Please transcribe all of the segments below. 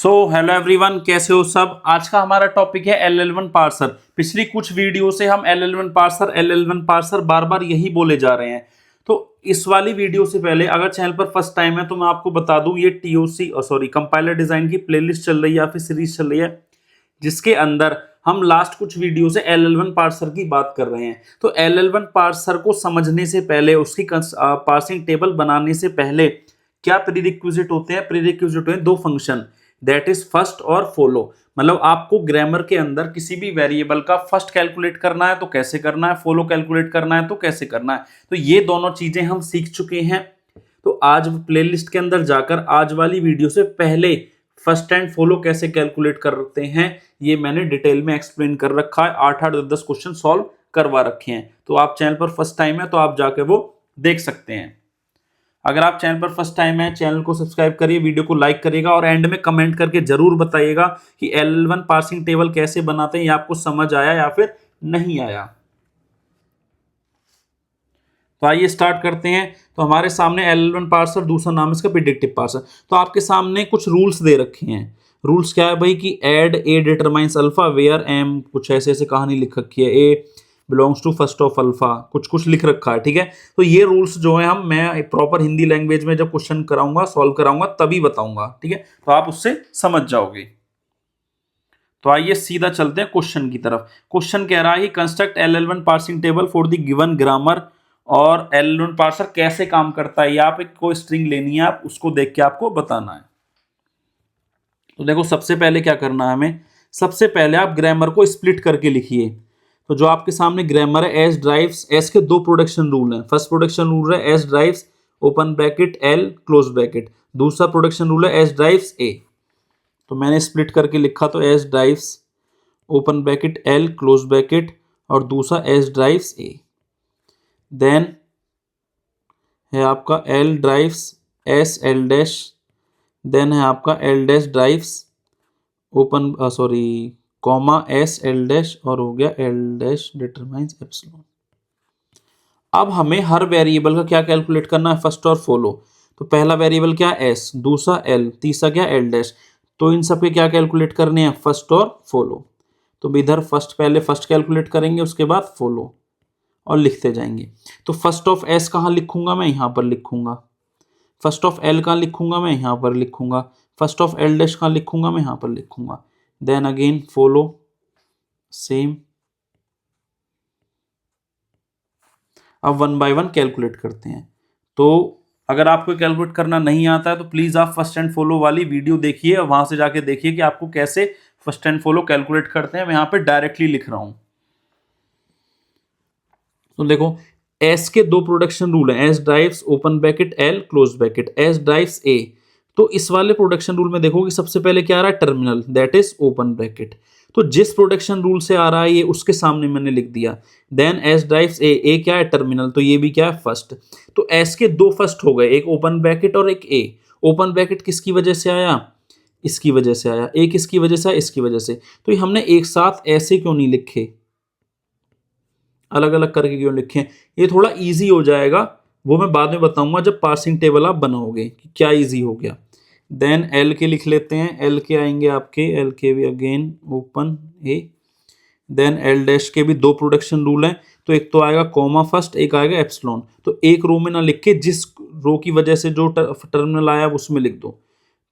Hello everyone, कैसे हो सब। आज का हमारा टॉपिक है LL1 पार्सर। पिछली कुछ वीडियो से हम LL1 पार्सर बार बार यही बोले जा रहे हैं। तो इस वाली वीडियो से पहले अगर चैनल पर फर्स्ट टाइम है तो मैं आपको बता दूं, ये कंपाइलर डिजाइन की प्लेलिस्ट चल रही है या फिर सीरीज चल रही है, जिसके अंदर हम लास्ट कुछ वीडियो से LL1 पार्सर की बात कर रहे हैं। तो LL1 पार्सर को समझने से पहले, उसकी पार्सिंग टेबल बनाने से पहले क्या प्रीरिक्विजिट होते हैं? प्रीरिक्विजिट होते हैं दो फंक्शन, दैट इज फर्स्ट और फॉलो। मतलब आपको ग्रामर के अंदर किसी भी वेरिएबल का फर्स्ट कैलकुलेट करना है तो कैसे करना है, फॉलो कैलकुलेट करना है तो कैसे करना है। तो ये दोनों चीजें हम सीख चुके हैं। तो आज प्लेलिस्ट के अंदर जाकर आज वाली वीडियो से पहले फर्स्ट एंड फॉलो कैसे कैलकुलेट करते हैं ये मैंने डिटेल में एक्सप्लेन कर रखा है। 8-8 10 क्वेश्चन सॉल्व करवा रखे हैं। तो आप चैनल पर फर्स्ट टाइम है तो आप जाके वो देख सकते हैं। अगर आप चैनल पर फर्स्ट टाइम है, चैनल को सब्सक्राइब करिए, वीडियो को लाइक करिएगा और एंड में कमेंट करके जरूर बताइएगा कि LL1 पार्सिंग टेबल कैसे बनाते हैं, या आपको समझ आया या फिर नहीं आया। तो आइए स्टार्ट करते हैं। तो हमारे सामने LL1 पार्सर, दूसरा नाम इसका प्रिडिक्टिव पार्सर। तो आपके सामने कुछ रूल्स दे रखे हैं। रूल्स क्या है भाई कि add A determines alpha where M, कुछ ऐसे ऐसे कहानी लिख रखी है, A belongs to first of alpha, कुछ कुछ लिख रखा है। ठीक है, तो ये रूल्स जो है मैं प्रॉपर हिंदी लैंग्वेज में जब क्वेश्चन कराऊंगा, सॉल्व कराऊंगा तभी बताऊंगा। ठीक है, तो आप उससे समझ जाओगे। तो आइए सीधा चलते हैं क्वेश्चन की तरफ। क्वेश्चन कह रहा है construct LL1 parsing table for the given grammar. और LL1 पार्सर कैसे काम करता है, या आप एक कोई स्ट्रिंग लेनी है, आप उसको देख के आपको बताना है। तो देखो, सबसे पहले क्या करना है हमें, सबसे पहले आप ग्रामर को स्प्लिट करके लिखिए। तो जो आपके सामने ग्रामर है, एस ड्राइव्स, एस के दो प्रोडक्शन रूल हैं। फर्स्ट प्रोडक्शन रूल है S drives open bracket L close bracket, दूसरा प्रोडक्शन रूल है एस ड्राइव्स ए। तो मैंने स्प्लिट करके लिखा, तो S drives open bracket L close bracket और दूसरा एस ड्राइव्स ए। देन है आपका L drives S L dash, then है आपका L dash drives open comma S L dash और हो गया एल डैश डिटरमाइंस एप्सिलॉन। अब हमें हर वेरिएबल का क्या कैलकुलेट करना है, फर्स्ट और फॉलो। तो पहला वेरिएबल क्या, एस, दूसरा एल, तीसरा क्या, एल डैश। तो इन सब के क्या कैलकुलेट करने हैं, फर्स्ट और फॉलो। तो इधर पहले फर्स्ट कैलकुलेट करेंगे, उसके बाद फॉलो और लिखते जाएंगे। तो फर्स्ट ऑफ एस कहाँ लिखूंगा, मैं यहाँ पर लिखूंगा। फर्स्ट ऑफ एल कहाँ लिखूंगा, मैं यहाँ पर लिखूंगा। फर्स्ट ऑफ एल डैश कहाँ लिखूंगा, मैं यहाँ पर लिखूंगा। Then again follow, same. अब वन बाय वन कैलकुलेट करते हैं। तो अगर आपको कैलकुलेट करना नहीं आता है तो प्लीज आप फर्स्ट एंड फॉलो वाली वीडियो देखिए, वहां से जाके देखिए कि आपको कैसे फर्स्ट एंड फॉलो कैलकुलेट करते हैं। मैं यहाँ पे डायरेक्टली लिख रहा हूं। तो देखो, एस के दो प्रोडक्शन रूल हैं, S drives open bracket L close bracket, S drives A. तो इस वाले प्रोडक्शन रूल में देखो कि सबसे पहले क्या आ रहा है, terminal, that is open bracket. तो जिस प्रोडक्शन रूल से आ रहा है ये उसके सामने मैंने लिख दिया। देन एस ड्राइव्स ए क्या है, टर्मिनल, तो ये भी क्या है, फर्स्ट। तो एस के दो फर्स्ट हो गए, एक ओपन ब्रैकेट और एक ए। ओपन ब्रैकेट किसकी वजह से आया, इसकी वजह से आया। ए किसकी वजह से आया, इसकी वजह से। तो हमने एक साथ ऐसे क्यों नहीं लिखे, अलग अलग करके क्यों लिखे, ये थोड़ा इजी हो जाएगा, वो मैं बाद में बताऊंगा जब पार्सिंग टेबल आप बनाओगे कि क्या इजी हो गया। देन एल के लिख लेते हैं, एल के आएंगे आपके, एल के भी अगेन ओपन ए। देन एल डैश के भी दो प्रोडक्शन रूल हैं, तो एक तो आएगा कॉमा फर्स्ट, एक आएगा एप्सिलॉन। तो एक रो में ना लिख के जिस रो की वजह से जो टर्मिनल आया उसमें लिख दो।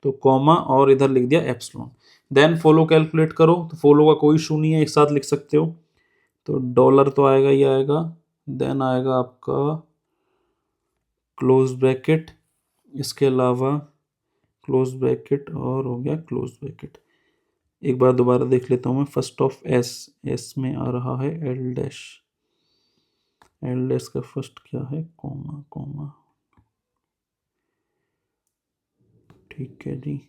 तो कॉमा और इधर लिख दिया एप्सिलॉन। देन फॉलो कैलकुलेट करो, तो फॉलो का कोई इशू नहीं है, एक साथ लिख सकते हो। तो डॉलर तो आएगा ही आएगा। देन आएगा आपका क्लोज ब्रैकेट, इसके अलावा क्लोज ब्रैकेट और हो गया क्लोज ब्रैकेट। एक बार दोबारा देख लेता हूँ मैं। फर्स्ट ऑफ एस, एस में आ रहा है एल डैश, एल डैश का फर्स्ट क्या है, कॉमा कॉमा। ठीक है जी।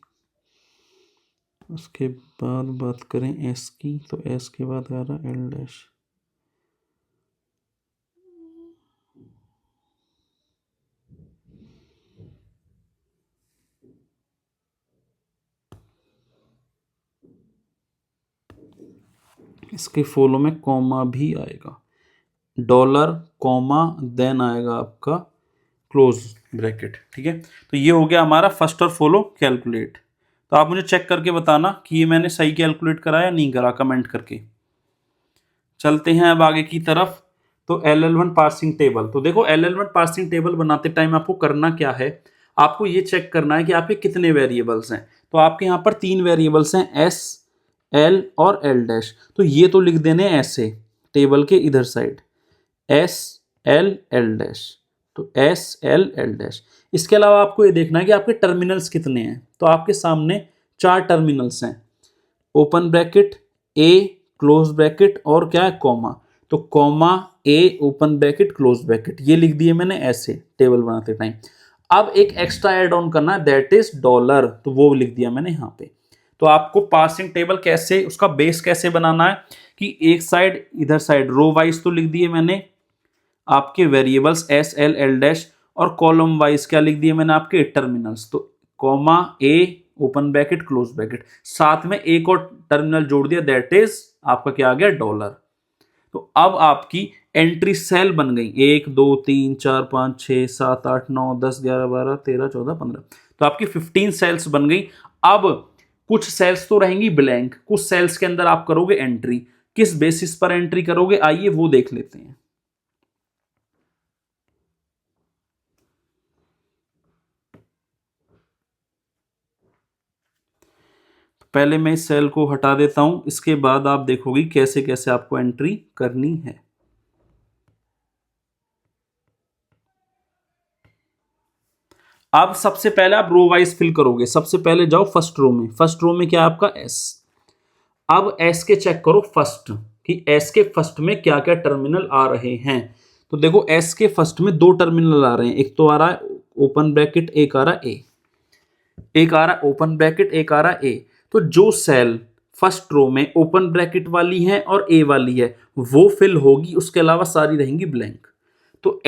उसके बाद बात करें एस की, तो एस के बाद आ रहा एल डैश। इसके फॉलो में कॉमा भी आएगा, डॉलर कॉमा, देन आएगा आपका क्लोज ब्रैकेट। ठीक है, तो ये हो गया हमारा फर्स्ट और फॉलो कैलकुलेट। तो आप मुझे चेक करके बताना कि ये मैंने सही कैलकुलेट करा या नहीं करा, कमेंट करके। चलते हैं अब आगे की तरफ। तो LL1 पार्सिंग टेबल, तो देखो LL1 पार्सिंग टेबल बनाते टाइम आपको करना क्या है, आपको ये चेक करना है कि आपके कितने वेरिएबल्स हैं। तो आपके यहाँ पर 3 वेरिएबल्स हैं, S, L और L डैश। तो ये तो लिख देने ऐसे टेबल के इधर side, S L L dash, तो S L L डैश। इसके अलावा आपको ये देखना है कि आपके टर्मिनल्स कितने हैं। तो आपके सामने 4 टर्मिनल्स हैं, ओपन ब्रैकेट, ए क्लोज ब्रैकेट और क्या है, कॉमा। तो कॉमा, ए ओपन ब्रैकेट क्लोज ब्रैकेट, ये लिख दिए मैंने ऐसे टेबल बनाते टाइम। अब एक एक्स्ट्रा ऐड ऑन करना है, दैट इज डॉलर, तो वो लिख दिया मैंने यहाँ पे। तो आपको पार्सिंग टेबल कैसे, उसका बेस कैसे बनाना है कि एक साइड इधर साइड रो वाइज तो लिख दिए मैंने आपके variables S L L dash, और कॉलम वाइज क्या लिख दिए मैंने आपके टर्मिनल्स। तो कॉमा, ए ओपन ब्रैकेट क्लोज ब्रैकेट, साथ में एक और टर्मिनल जोड़ दिया, दैट इज आपका क्या आ गया, डॉलर। तो अब आपकी एंट्री सेल बन गई 1 2 3 4 5 6 7 8 9 10 11 12 13 14 15, तो आपकी 15 सेल्स बन गई। अब कुछ सेल्स तो रहेंगी ब्लैंक, कुछ सेल्स के अंदर आप करोगे एंट्री। किस बेसिस पर एंट्री करोगे, आइए वो देख लेते हैं। पहले मैं इस सेल को हटा देता हूं, इसके बाद आप देखोगे कैसे कैसे आपको एंट्री करनी है। अब सबसे पहले आप रो वाइज फिल करोगे। सबसे पहले जाओ फर्स्ट रो में, फर्स्ट रो में क्या है आपका S। अब S के चेक करो फर्स्ट, कि S के फर्स्ट में क्या क्या टर्मिनल आ रहे हैं। तो देखो S के फर्स्ट में 2 टर्मिनल आ रहे हैं, एक तो आ रहा है ओपन ब्रैकेट, एक आ रहा है A, एक आ रहा है ओपन ब्रैकेट, एक आ रहा है A। तो जो सेल फर्स्ट रो में ओपन ब्रैकेट वाली है और A वाली है वो फिल होगी, उसके अलावा सारी रहेंगी ब्लैंक। तो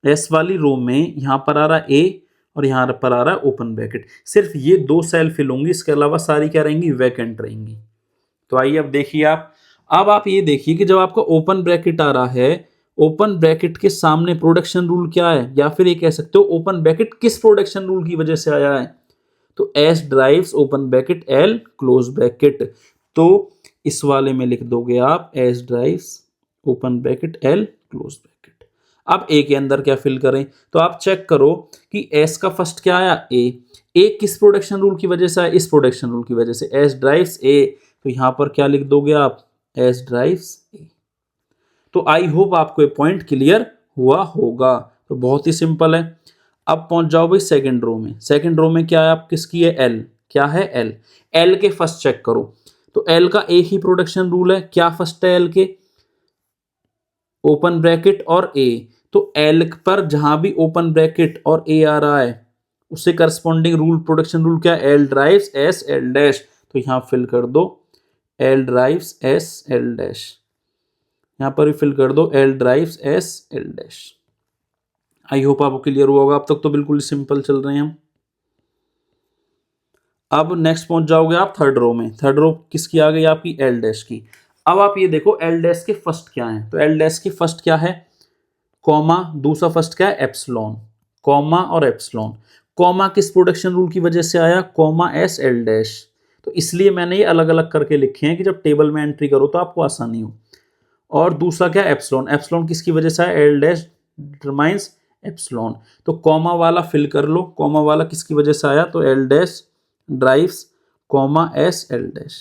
S वाली रो में यहां पर आ रहा है A और यहां पर आ रहा है ओपन ब्रैकेट, सिर्फ ये 2 सेल फिल होंगी, इसके अलावा सारी क्या रहेंगी, वैकेंट रहेंगी। तो आइए अब देखिए आप, अब आप ये देखिए कि जब आपका ओपन ब्रैकेट आ रहा है, ओपन ब्रैकेट के सामने प्रोडक्शन रूल क्या है, या फिर ये कह सकते हो ओपन ब्रैकेट किस प्रोडक्शन रूल की वजह से आया है। तो S drives open bracket L close bracket, तो इस वाले में लिख दोगे आप S drives open bracket L close bracket. अब A के अंदर क्या फिल करें, तो आप चेक करो कि S का फर्स्ट क्या आया, A किस प्रोडक्शन रूल की वजह से आया, इस प्रोडक्शन रूल की वजह से, S ड्राइव्स A, तो यहां पर क्या लिख दोगे आप, S ड्राइव्स A। तो आई होप आपको ये पॉइंट क्लियर हुआ होगा। तो बहुत ही सिंपल है। अब पहुंच जाओ भाई सेकंड रो में। सेकंड रो में क्या है, आप किसकी है, L, क्या है L। L के फर्स्ट चेक करो, तो L का एक ही प्रोडक्शन रूल है, क्या फर्स्ट है L के, ओपन ब्रैकेट और A। तो L पर जहां भी ओपन ब्रैकेट और A आ रहा है उससे करस्पॉन्डिंग रूल, प्रोडक्शन रूल क्या है, L drives S L dash. तो यहां फिल कर दो L drives S L dash, यहां पर भी फिल कर दो L drives S L dash. I hope आपको क्लियर हुआ होगा, अब तक तो बिल्कुल सिंपल चल रहे हैं हम। अब नेक्स्ट पहुंच जाओगे आप थर्ड रो में। थर्ड रो किसकी आ गई, आपकी L डैश की। अब आप ये देखो L डैश के फर्स्ट क्या है, तो L डैश के फर्स्ट क्या है, कॉमा, दूसरा फर्स्ट क्या है, एप्सिलॉन, कॉमा और एप्सिलॉन। कॉमा किस प्रोडक्शन रूल की वजह से आया, कॉमा S L डैश। तो इसलिए मैंने ये अलग अलग करके लिखे हैं कि जब टेबल में एंट्री करो तो आपको आसानी हो। और दूसरा क्या, एप्सिलॉन, एप्सिलॉन किसकी वजह से आया, L डैश डिटरमाइंस एप्सिलॉन। तो कॉमा वाला फिल कर लो, कॉमा वाला किसकी वजह से आया, तो L dash drives comma S L dash.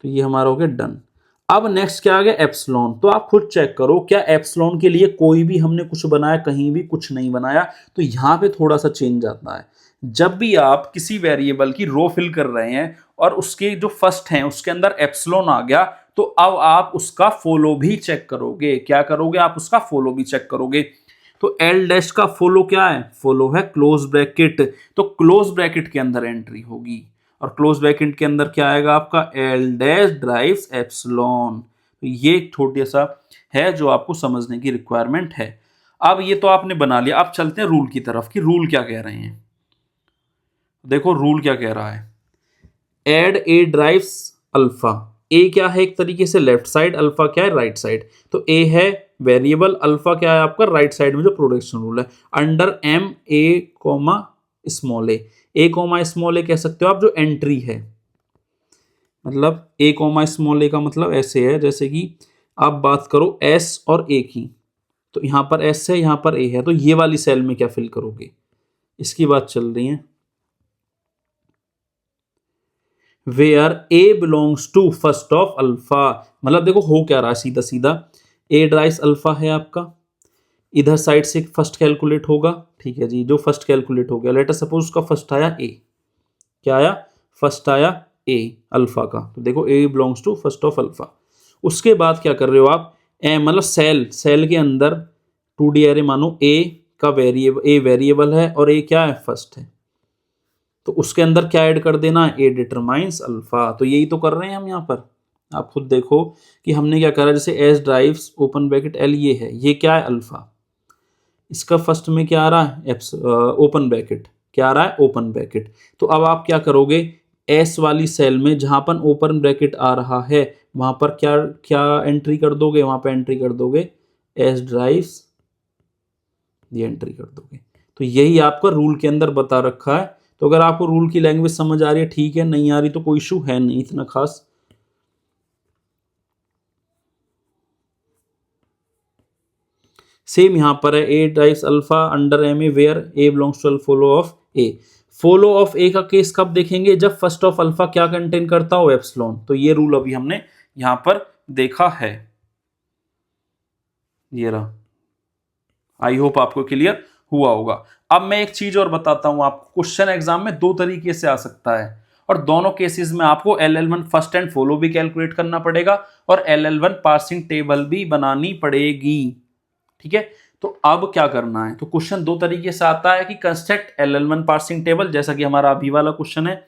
तो ये हमारा हो गया डन। अब नेक्स्ट क्या आ गया, एप्सिलॉन। तो आप खुद चेक करो क्या एप्सिलॉन के लिए कोई भी हमने कुछ बनाया, कहीं भी कुछ नहीं बनाया। तो यहां पे थोड़ा सा चेंज आता है। जब भी आप किसी वेरिएबल की रो फिल कर रहे हैं और उसके जो फर्स्ट हैं उसके अंदर एप्सिलॉन आ गया, तो अब आप उसका फॉलो भी चेक करोगे। क्या करोगे, आप उसका फॉलो भी चेक करोगे। तो L डैश का फॉलो क्या है, फॉलो है क्लोज ब्रैकेट। तो क्लोज ब्रैकेट के अंदर एंट्री होगी, और क्लोज ब्रैकेट के अंदर क्या आएगा आपका, L डैश ड्राइव्स एप्सिलॉन। तो ये छोटा सा है जो आपको समझने की रिक्वायरमेंट है। अब ये तो आपने बना लिया, अब चलते हैं रूल की तरफ कि रूल क्या कह रहे हैं। देखो रूल क्या कह रहा है, एड ए ड्राइव्स अल्फा। ए क्या है, एक तरीके से लेफ्ट साइड, अल्फा क्या है, राइट साइड। तो ए है वेरिएबल, अल्फा क्या है आपका राइट साइड में जो प्रोडक्शन रूल है, under M A comma small a। A comma small A कह सकते हो आप जो एंट्री है, मतलब ए कॉमा स्मॉल ए का मतलब ऐसे है जैसे कि आप बात करो एस और ए की, तो यहां पर एस है यहां पर ए है, तो ये वाली सेल में क्या फिल करोगे, इसकी बात चल रही है। Where A belongs to first of alpha, मतलब देखो हो क्या रहा है सीधा सीधा, ए ड्राइव्स अल्फा है आपका, इधर साइड से फर्स्ट कैलकुलेट होगा, ठीक है जी, जो फर्स्ट कैलकुलेट हो गया, लेट अस सपोज उसका फर्स्ट आया ए, क्या आया, फर्स्ट आया ए अल्फा का, तो देखो A belongs to first of alpha. उसके बाद क्या कर रहे हो आप, ए मतलब सेल के अंदर 2D एरे मानो ए का वेरिएबल, ए वेरिएबल है और ए क्या है, फर्स्ट है, तो उसके अंदर क्या ऐड कर देना, ए डिटरमाइंस अल्फा, तो यही तो कर रहे हैं हम यहाँ पर। आप खुद देखो कि हमने क्या करा, जैसे S drives open bracket L ये है, ये क्या है अल्फा, इसका फर्स्ट में क्या आ रहा है, ओपन ब्रैकेट, क्या आ रहा है, ओपन ब्रैकेट। तो अब आप क्या करोगे, एस वाली सेल में जहां पर ओपन ब्रैकेट आ रहा है वहां पर क्या क्या एंट्री कर दोगे, वहां पर एंट्री कर दोगे एस ड्राइव्स, ये एंट्री कर दोगे। तो यही आपका रूल के अंदर बता रखा है। तो अगर आपको रूल की लैंग्वेज समझ आ रही है ठीक है, नहीं आ रही तो कोई इशू है नहीं इतना खास। सेम यहां पर है, A drives alpha under M A where A belongs to follow of A. Follow of A का केस कब देखेंगे, जब फर्स्ट ऑफ अल्फा क्या कंटेन करता हो, एप्सिलॉन। तो ये रूल अभी हमने यहां पर देखा है, ये रहा। आई होप आपको क्लियर हुआ होगा। अब मैं एक चीज और बताता हूं आपको, क्वेश्चन एग्जाम में दो तरीके से आ सकता है और दोनों केसेस में आपको LL1 फर्स्ट एंड फॉलो भी कैलकुलेट करना पड़ेगा और LL1 पार्सिंग टेबल भी बनानी पड़ेगी, ठीक है। तो अब क्या करना है, तो क्वेश्चन दो तरीके से आता है कि कंस्ट्रक्ट LL1 पार्सिंग टेबल, जैसा कि हमारा अभी वाला क्वेश्चन है,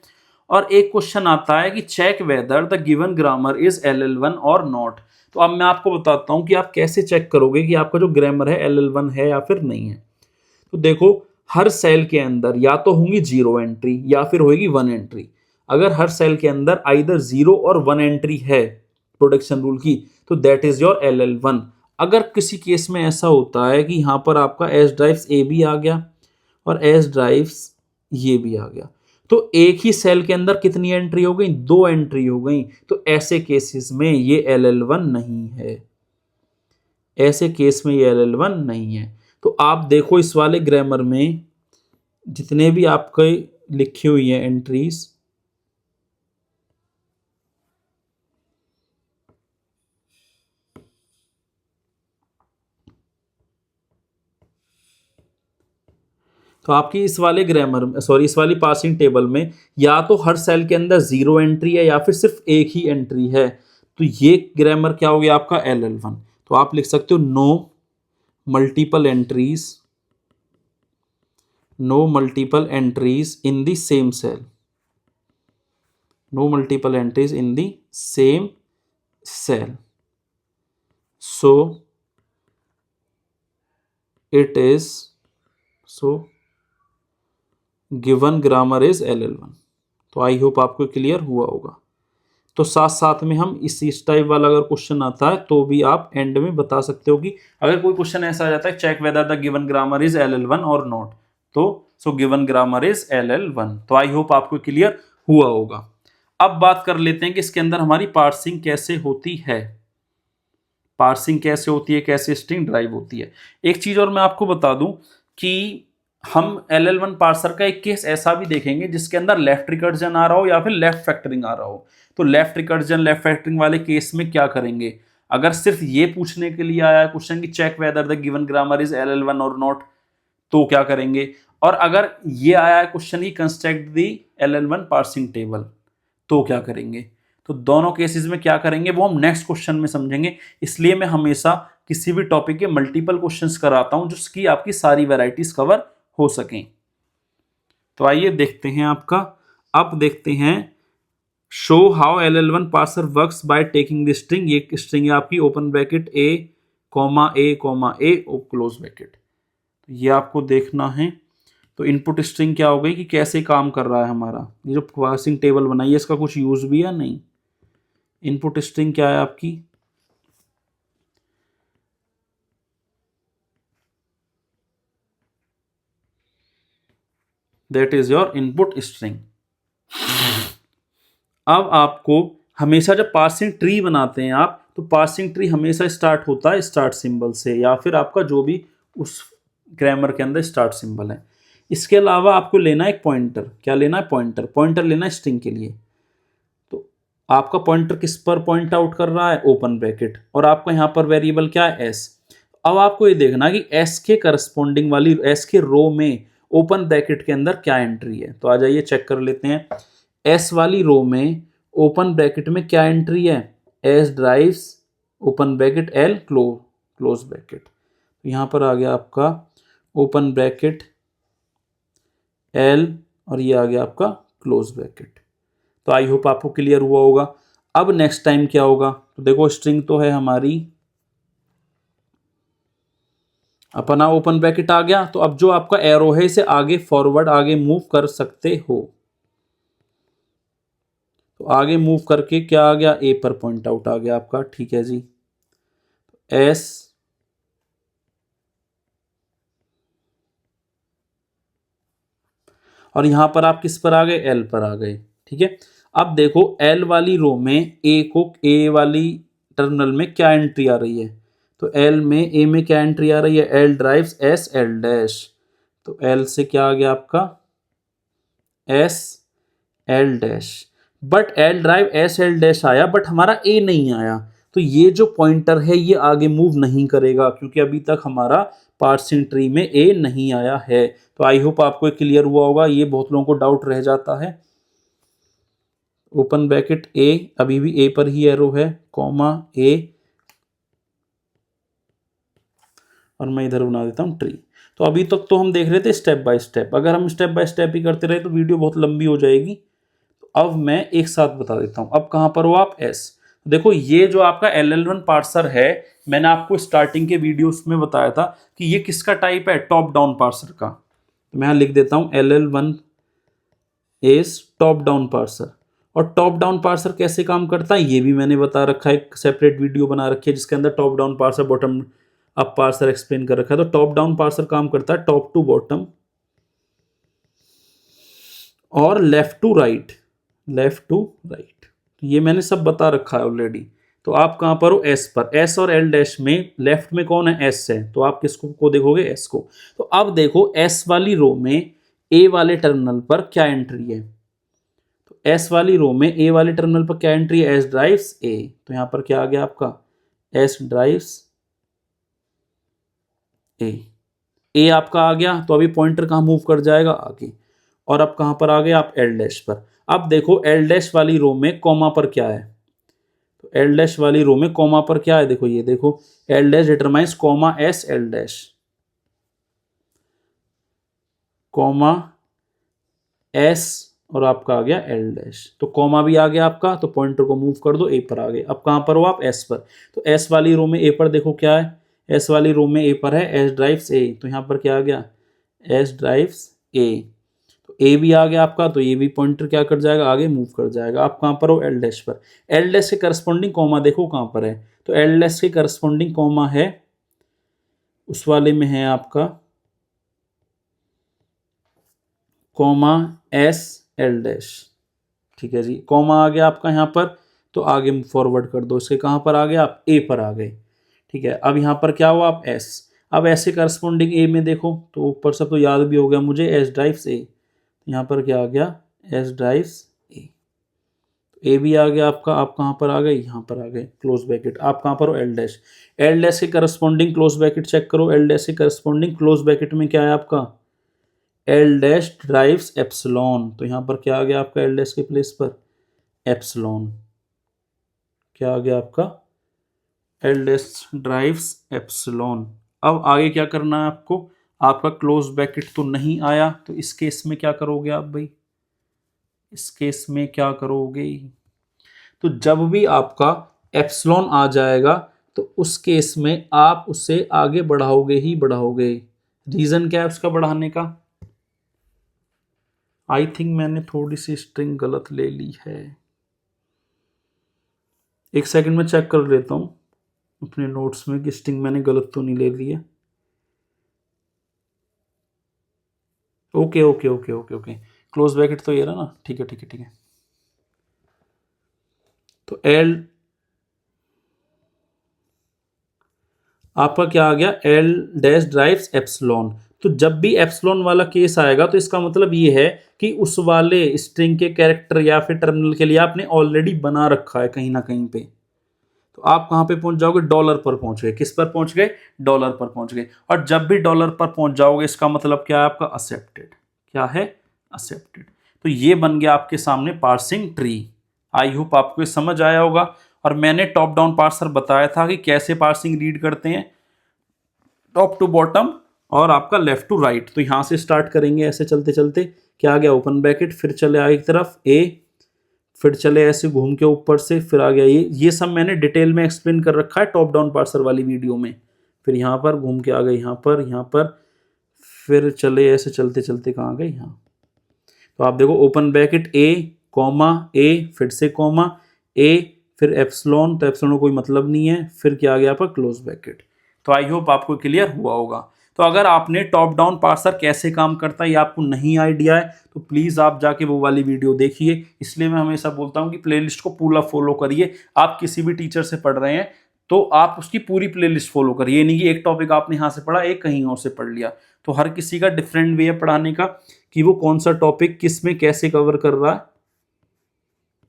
और एक क्वेश्चन आता है कि check whether the given grammar is LL1 और नॉट। तो अब मैं आपको बताता हूं कि आप कैसे चेक करोगे कि आपका जो ग्रामर है LL1 है या फिर नहीं है। तो देखो, हर सेल के अंदर या तो होंगी 0 एंट्री या फिर होगी 1 एंट्री। अगर हर सेल के अंदर आइदर 0 और 1 एंट्री है प्रोडक्शन रूल की, तो दैट इज योर LL1। अगर किसी केस में ऐसा होता है कि यहां पर आपका एस ड्राइव्स ए भी आ गया और एस ड्राइव्स ये भी आ गया, तो एक ही सेल के अंदर कितनी एंट्री हो गई, 2 एंट्री हो गई, तो ऐसे केसेस में ये LL1 नहीं है, ऐसे केस में ये LL1 नहीं है। तो आप देखो इस वाले ग्रामर में जितने भी आपके लिखी हुई है एंट्रीज, तो आपकी इस वाले ग्रामर सॉरी इस वाली पासिंग टेबल में या तो हर सेल के अंदर 0 एंट्री है या फिर सिर्फ एक ही एंट्री है, तो ये ग्रामर क्या हो गया आपका LL1। तो आप लिख सकते हो no multiple entries, no multiple entries in the same cell, no multiple entries in the same cell, so it is so given grammar is LL1। तो आई होप आपको क्लियर हुआ होगा। तो साथ साथ में हम इस टाइप वाला अगर क्वेश्चन आता है तो भी आप एंड में बता सकते हो कि अगर कोई क्वेश्चन ऐसा आ जाता है check whether the given grammar is LL1 और नॉट, तो so given grammar is LL1। तो आई होप आपको क्लियर हुआ होगा। अब बात कर लेते हैं कि इसके अंदर हमारी पार्सिंग कैसे होती है, पार्सिंग कैसे होती है, कैसे स्ट्रिंग ड्राइव होती है। एक चीज और मैं आपको बता दूं कि हम LL1 पार्सर का एक केस ऐसा भी देखेंगे जिसके अंदर लेफ्ट रिकर्जन आ रहा हो या फिर लेफ्ट फैक्टरिंग आ रहा हो। तो लेफ्ट रिकर्जन लेफ्ट फैक्टरिंग वाले केस में क्या करेंगे, अगर सिर्फ ये पूछने के लिए आया है क्वेश्चन कि check whether the given grammar is LL1 और नॉट, तो क्या करेंगे, और अगर ये आया है क्वेश्चन ही कंस्ट्रक्ट दी LL1 पार्सिंग टेबल, तो क्या करेंगे। तो दोनों केसेस में क्या करेंगे वो हम नेक्स्ट क्वेश्चन में समझेंगे। इसलिए मैं हमेशा किसी भी टॉपिक के मल्टीपल क्वेश्चंस कराता हूं जिसकी आपकी सारी वैरायटीज कवर हो सकें। तो आइए देखते हैं आपका, अब देखते हैं show how LL1 parser works by taking the string. ये स्ट्रिंग है आपकी ओपन ब्रैकेट ए कॉमा ए कॉमा ए क्लोज ब्रैकेट, ये आपको देखना है। तो इनपुट स्ट्रिंग क्या हो गई कि कैसे काम कर रहा है हमारा, ये जो पार्सिंग टेबल बनाई है इसका कुछ यूज भी है नहीं। इनपुट स्ट्रिंग क्या है आपकी, that is your input string. अब आपको हमेशा जब पार्सिंग ट्री बनाते हैं आप, तो पार्सिंग ट्री हमेशा स्टार्ट होता है स्टार्ट सिंबल से, या फिर आपका जो भी उस ग्रामर के अंदर स्टार्ट सिंबल है। इसके अलावा आपको लेना है एक पॉइंटर। क्या लेना है? पॉइंटर। पॉइंटर लेना है स्ट्रिंग के लिए। तो आपका पॉइंटर किस पर पॉइंट आउट कर रहा है? Open bracket. और आपका यहाँ पर वेरिएबल क्या है? एस। अब आपको ये देखना कि एस के करस्पॉन्डिंग वाली एस के रो में ओपन ब्रैकेट के अंदर क्या एंट्री है। तो आ जाइए चेक कर लेते हैं। एस वाली रो में ओपन ब्रैकेट में क्या एंट्री है? S drives open bracket L close bracket. तो यहाँ पर आ गया आपका ओपन ब्रैकेट एल और ये आ गया आपका क्लोज ब्रैकेट। तो आई होप आपको क्लियर हुआ होगा। अब नेक्स्ट टाइम क्या होगा? तो देखो स्ट्रिंग तो है हमारी, अपना ओपन ब्रैकेट आ गया। तो अब जो आपका एरो है इसे आगे फॉरवर्ड आगे मूव कर सकते हो। तो आगे मूव करके क्या आ गया? ए पर पॉइंट आउट आ गया आपका। ठीक है जी। एस और यहां पर आप किस पर आ गए? एल पर आ गए। ठीक है। अब देखो एल वाली रो में ए वाली टर्मिनल में क्या एंट्री आ रही है? तो एल में ए में क्या एंट्री आ रही है? L drives S L dash. तो एल से क्या आ गया आपका? S L dash. But L drive S L dash आया, बट हमारा ए नहीं आया। तो ये जो पॉइंटर है ये आगे मूव नहीं करेगा, क्योंकि अभी तक हमारा पार्सिंग ट्री में ए नहीं आया है। तो आई होप आपको क्लियर हुआ होगा। ये बहुत लोगों को डाउट रह जाता है। ओपन ब्रैकेट ए, अभी भी ए पर ही एरो है, कॉमा ए, और मैं इधर बना देता हूँ ट्री। तो अभी तक तो हम देख रहे थे स्टेप बाय स्टेप। अगर हम स्टेप बाय स्टेप ही करते रहे तो वीडियो बहुत लंबी हो जाएगी। तो अब मैं एक साथ बता देता हूँ। अब कहाँ पर हो आप? एस। देखो ये जो आपका LL1 पार्सर है, मैंने आपको स्टार्टिंग के वीडियोस में बताया था कि ये किसका टाइप है? टॉप डाउन पार्सर का। तो मैं यहाँ लिख देता हूँ LL1 is top down parser. और टॉप डाउन पार्सर कैसे काम करता है ये भी मैंने बता रखा है, एक सेपरेट वीडियो बना रखी है जिसके अंदर top down parser bottom up parser explain कर रखा है। तो टॉप डाउन पार्सर काम करता है टॉप टू बॉटम और left to right. Left to right ये मैंने सब बता रखा है ऑलरेडी। तो आप कहां पर हो? एस पर। एस और एल डैश में लेफ्ट में कौन है? एस है। तो आप किसको को देखोगे? एस को। तो अब देखो एस वाली रो में ए वाले टर्मिनल पर क्या एंट्री है? तो एस वाली रो में ए वाले टर्मिनल पर क्या एंट्री है? S drives A. तो यहां पर क्या आ गया आपका? एस ड्राइव्स ए। ए आपका आ गया। तो अभी पॉइंटर कहां मूव कर जाएगा? आगे। और अब कहां पर आ गए आप? एल डैश पर। अब देखो एल डैश वाली रो में कॉमा पर क्या है? तो एल डैश वाली रो में कॉमा पर क्या है? देखो ये देखो, L dash determines comma S L dash, comma S और आपका आ गया एल डैश। तो कॉमा भी आ गया आपका, तो पॉइंटर को मूव कर दो, ए पर आ गए। अब कहां पर हो आप? एस पर। तो एस वाली रो में ए पर देखो क्या है? एस वाली रो में ए पर है एस ड्राइव्स ए। तो यहां पर क्या आ गया? S drives A. तो ए भी आ गया आपका। तो ये भी पॉइंटर क्या कर जाएगा? आगे मूव कर जाएगा। आप कहां पर हो? एल डैश पर। एल डैश के करस्पॉन्डिंग कॉमा देखो कहां पर है? तो एल डैश के करस्पॉन्डिंग कॉमा है उस वाले में है आपका कॉमा एस एल डैश। ठीक है जी। कॉमा आ गया आपका यहाँ पर। तो आगे फॉरवर्ड कर दो इसके। कहाँ पर आ गए आप? ए पर आ गए। ठीक है। अब यहाँ पर क्या हुआ आप? एस। अब ऐसे करस्पॉन्डिंग ए में देखो, तो ऊपर सब तो याद भी हो गया मुझे, एस ड्राइव्स ए। यहाँ पर क्या आ गया? एस ड्राइव्स ए। ए भी आ गया आपका। आप कहाँ पर आ गए? यहाँ पर आ गए क्लोज ब्रैकेट। आप कहाँ पर हो? L dash. एल डैश के करस्पॉन्डिंग क्लोज ब्रैकेट चेक करो। एल डैश के करस्पॉन्डिंग क्लोज ब्रैकेट में क्या है आपका? L dash drives epsilon. तो यहाँ पर क्या आ गया आपका? एल डैश के प्लेस पर एप्सिलॉन। क्या आ गया आपका? L dash drives epsilon. अब आगे क्या करना है आपको? आपका क्लोज ब्रैकेट तो नहीं आया, तो इस केस में क्या करोगे आप भाई? इस केस में क्या करोगे? तो जब भी आपका एप्सिलॉन आ जाएगा तो उस केस में आप उसे आगे बढ़ाओगे ही बढ़ाओगे। रीजन क्या है उसका बढ़ाने का? आई थिंक मैंने थोड़ी सी स्ट्रिंग गलत ले ली है। एक सेकंड में चेक कर लेता हूँ अपने नोट्स में कि स्ट्रिंग मैंने गलत तो नहीं ले ली है। Okay okay okay okay okay, close bracket तो ये रहा ना, ठीक है ठीक है ठीक है। तो एल आपका क्या आ गया, एल डैश ड्राइव्स एप्सिलॉन। तो जब भी एप्सिलॉन वाला केस आएगा तो इसका मतलब ये है कि उस वाले स्ट्रिंग के कैरेक्टर या फिर टर्मिनल के लिए आपने ऑलरेडी बना रखा है कहीं ना कहीं पे। तो आप कहाँ पे पहुंच जाओगे, डॉलर पर पहुंच गए। किस पर पहुंच गए, डॉलर पर पहुंच गए। और जब भी डॉलर पर पहुंच जाओगे इसका मतलब क्या है आपका, एक्सेप्टेड। क्या है, एक्सेप्टेड। तो ये बन गया आपके सामने पार्सिंग ट्री। आई होप आपको ये समझ आया होगा। और मैंने टॉप डाउन पार्सर बताया था कि कैसे पार्सिंग रीड करते हैं, टॉप टू बॉटम और आपका लेफ्ट टू राइट। तो यहां से स्टार्ट करेंगे ऐसे चलते चलते, क्या आ गया, ओपन ब्रैकेट, फिर चले आगे की तरफ ए, फिर चले ऐसे घूम के ऊपर से, फिर आ गया ये सब मैंने डिटेल में एक्सप्लेन कर रखा है टॉप डाउन पार्सर वाली वीडियो में। फिर यहाँ पर घूम के आ गए यहाँ पर, फिर चले ऐसे चलते चलते कहाँ गए, यहाँ। तो आप देखो ओपन ब्रैकेट ए कॉमा ए, फिर से कॉमा ए, फिर एप्सिलॉन, तो एप्सिलॉन कोई मतलब नहीं है, फिर क्या आ गया आपका क्लोज ब्रैकेट। तो आई होप आपको क्लियर हुआ होगा। तो अगर आपने टॉप डाउन पार्सर कैसे काम करता है ये आपको नहीं आइडिया है तो प्लीज़ आप जाके वो वाली वीडियो देखिए। इसलिए मैं हमेशा बोलता हूँ कि प्लेलिस्ट को पूरा फॉलो करिए। आप किसी भी टीचर से पढ़ रहे हैं तो आप उसकी पूरी प्लेलिस्ट फॉलो करिए। ये नहीं कि एक टॉपिक आपने यहाँ से पढ़ा, एक कहीं और से पढ़ लिया। तो हर किसी का डिफरेंट वे है पढ़ाने का कि वो कौन सा टॉपिक किस में कैसे कवर कर रहा है।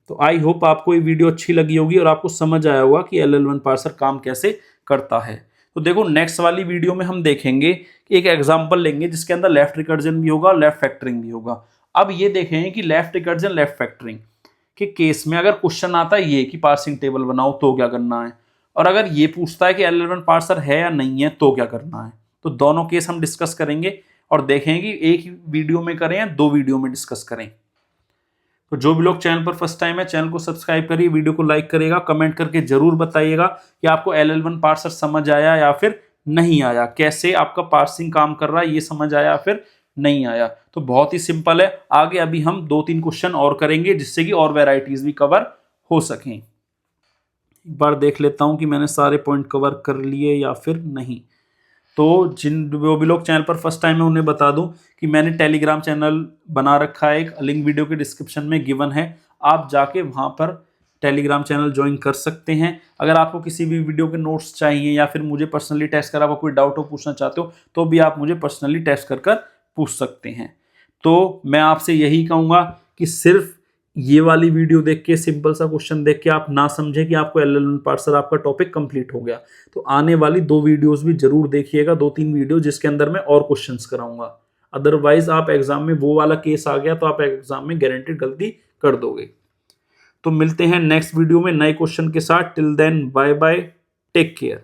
तो आई होप आपको ये वीडियो अच्छी लगी होगी और आपको समझ आया होगा कि LL1 पार्सर काम कैसे करता है। तो देखो नेक्स्ट वाली वीडियो में हम देखेंगे कि एक एग्जांपल लेंगे जिसके अंदर लेफ्ट रिकर्जन भी होगा, लेफ्ट फैक्टरिंग भी होगा। अब ये देखेंगे कि लेफ्ट रिकर्जन लेफ्ट फैक्टरिंग के केस में अगर क्वेश्चन आता है ये कि पार्सिंग टेबल बनाओ तो क्या करना है, और अगर ये पूछता है कि LL1 पार्सर है या नहीं है तो क्या करना है। तो दोनों केस हम डिस्कस करेंगे और देखेंगे कि एक वीडियो में करें या दो वीडियो में डिस्कस करें। तो जो भी लोग चैनल पर फर्स्ट टाइम है चैनल को सब्सक्राइब करिए, वीडियो को लाइक करिएगा, कमेंट करके जरूर बताइएगा कि आपको LL1 पार्सर समझ आया या फिर नहीं आया, कैसे आपका पार्सिंग काम कर रहा है ये समझ आया फिर नहीं आया। तो बहुत ही सिंपल है। आगे अभी हम 2-3 क्वेश्चन और करेंगे जिससे कि और वेराइटीज भी कवर हो सकें। एक बार देख लेता हूं कि मैंने सारे पॉइंट कवर कर लिए या फिर नहीं। तो वो भी लोग चैनल पर फर्स्ट टाइम है उन्हें बता दूं कि मैंने टेलीग्राम चैनल बना रखा है, एक लिंक वीडियो के डिस्क्रिप्शन में गिवन है, आप जाके वहां पर टेलीग्राम चैनल ज्वाइन कर सकते हैं। अगर आपको किसी भी वीडियो के नोट्स चाहिए या फिर मुझे पर्सनली टेस्ट कर आपको कोई डाउट हो पूछना चाहते हो तो भी आप मुझे पर्सनली टेस्ट कर पूछ सकते हैं। तो मैं आपसे यही कहूँगा कि सिर्फ ये वाली वीडियो देख के, सिंपल सा क्वेश्चन देख के आप ना समझें कि आपको LL1 पार्सर आपका टॉपिक कंप्लीट हो गया। तो आने वाली 2 वीडियोस भी जरूर देखिएगा, 2-3 वीडियो जिसके अंदर मैं और क्वेश्चंस कराऊंगा। अदरवाइज आप एग्जाम में वो वाला केस आ गया तो आप एग्जाम में गारंटेड गलती कर दोगे। तो मिलते हैं नेक्स्ट वीडियो में नए क्वेश्चन के साथ। Till then bye bye, take care.